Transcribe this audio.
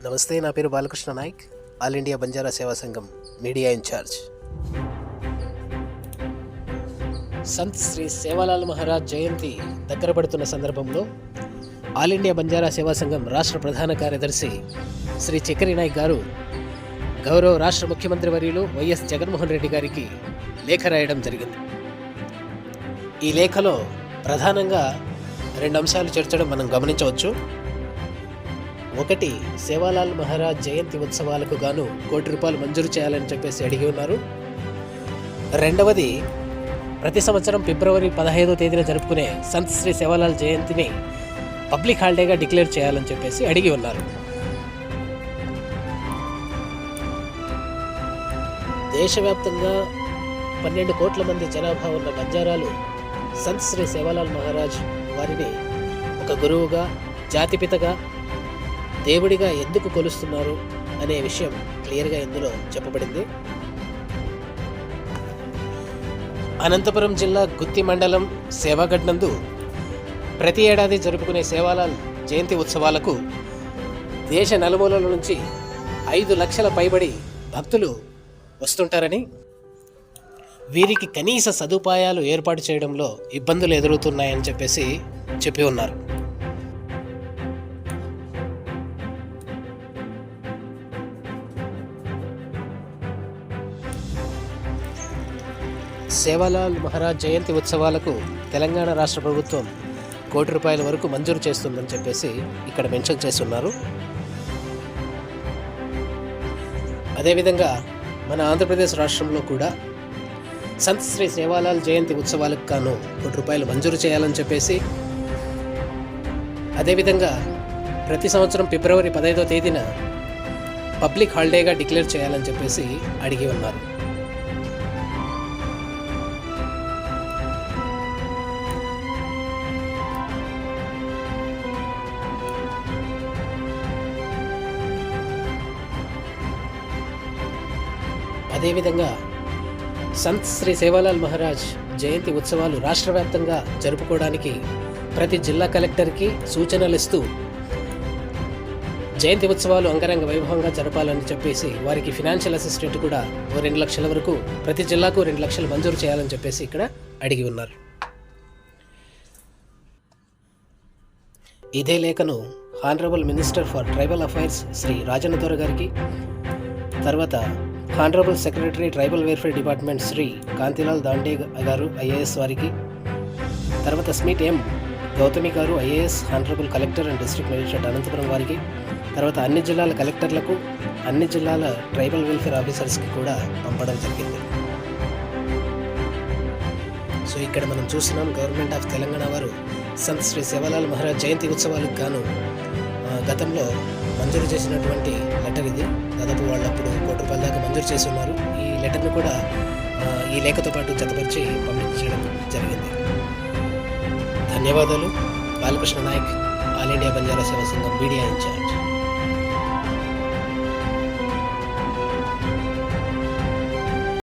నమస్తే, నా పేరు బాలకృష్ణ నాయక్, ఆల్ ఇండియా బంజారా సేవా సంఘం మీడియా ఇన్ఛార్జ్. సంత్ శ్రీ సేవాలాల్ మహారాజ్ జయంతి దగ్గర పడుతున్న సందర్భంలో ఆల్ ఇండియా బంజారా సేవా సంఘం రాష్ట్ర ప్రధాన కార్యదర్శి శ్రీ చక్రి నాయక్ గారు గౌరవ రాష్ట్ర ముఖ్యమంత్రి వర్యులు వైఎస్ జగన్మోహన్ రెడ్డి గారికి లేఖ రాయడం జరిగింది. ఈ లేఖలో ప్రధానంగా 2 అంశాలు చేర్చడం మనం గమనించవచ్చు. ఒకటి, సేవాలాల్ మహారాజ్ జయంతి ఉత్సవాలకు గాను ₹1 కోటి మంజూరు చేయాలని చెప్పేసి అడిగి ఉన్నారు. రెండవది, ప్రతి సంవత్సరం ఫిబ్రవరి 15వ తేదీన జరుపుకునే సంత్ శ్రీ సేవాలాల్ జయంతిని పబ్లిక్ హాలిడేగా డిక్లేర్ చేయాలని చెప్పేసి అడిగి ఉన్నారు. దేశవ్యాప్తంగా 12 కోట్ల మంది జనాభా ఉన్న బంజారాలు సంత్ శ్రీ సేవాలాల్ మహారాజ్ వారిని ఒక గురువుగా, జాతిపితగా, దేవుడిగా ఎందుకు కొలుస్తున్నారు అనే విషయం క్లియర్గా ఇందులో చెప్పబడింది. అనంతపురం జిల్లా గుత్తి మండలం సేవాగఢ్ నందు ప్రతి ఏడాది జరుపుకునే సేవాలాల్ జయంతి ఉత్సవాలకు దేశ నలుమూలల నుంచి 5 లక్షల పైబడి భక్తులు వస్తుంటారని, వీరికి కనీస సదుపాయాలు ఏర్పాటు చేయడంలో ఇబ్బందులు ఎదురవుతున్నాయని చెప్పి ఉన్నారు. సేవాలాల్ మహారాజ్ జయంతి ఉత్సవాలకు తెలంగాణ రాష్ట్ర ప్రభుత్వం ₹1 కోటి వరకు మంజూరు చేస్తుందని చెప్పేసి ఇక్కడ మెన్షన్ చేస్తున్నారు. అదేవిధంగా మన ఆంధ్రప్రదేశ్ రాష్ట్రంలో కూడా సంత్ శ్రీ సేవాలాల్ జయంతి ఉత్సవాలకు గాను ₹1 కోటి మంజూరు చేయాలని చెప్పేసి, అదేవిధంగా ప్రతి సంవత్సరం ఫిబ్రవరి 15వ తేదీన పబ్లిక్ హాలిడేగా డిక్లేర్ చేయాలని చెప్పేసి అడిగి ఉన్నారు. అదేవిధంగా సంత్ శ్రీ సేవాలాల్ మహారాజ్ జయంతి ఉత్సవాలు రాష్ట్ర వ్యాప్తంగా జరుపుకోవడానికి ప్రతి జిల్లా కలెక్టర్కి సూచనలు ఇస్తూ జయంతి ఉత్సవాలు అంగరంగ వైభవంగా జరపాలని చెప్పేసి వారికి ఫినాన్షియల్ అసిస్టెంట్ కూడా 2 లక్షల వరకు, ప్రతి జిల్లాకు 2 లక్షలు మంజూరు చేయాలని చెప్పేసి ఇక్కడ అడిగి ఉన్నారు. ఇదే లేఖను honourable minister for tribal affairs Shri Rajanna Dora గారికి, తర్వాత honourable secretary tribal welfare department Shri Kantilal Dande గారు ఐఏఎస్ వారికి, తర్వాత స్మిట్ ఎం గౌతమి గారు IAS, honourable collector and district magistrate Anantapur వారికి, తర్వాత అన్ని జిల్లాల కలెక్టర్లకు, అన్ని జిల్లాల ట్రైబల్ వెల్ఫేర్ ఆఫీసర్స్కి కూడా పంపడం జరిగింది. సో ఇక్కడ మనం చూస్తున్నాం, గవర్నమెంట్ ఆఫ్ తెలంగాణ వారు సంత్ శ్రీ సేవాలాల్ మహారాజ్ జయంతి ఉత్సవాలకు గాను గతంలో మంజూరు చేసినటువంటి లెటర్ ఇది. దాదాపు వాళ్ళు అప్పుడు ₹1 కోటి దాకా మంజూరు చేసి ఉన్నారు. ఈ లెటర్ను కూడా ఈ లేఖతో పాటు జతపరిచి పంపించడం జరిగింది. ధన్యవాదాలు. బాలకృష్ణ నాయక్, ఆల్ ఇండియా బంజారా సేవా సంఘం మీడియా ఇన్ఛార్జ్.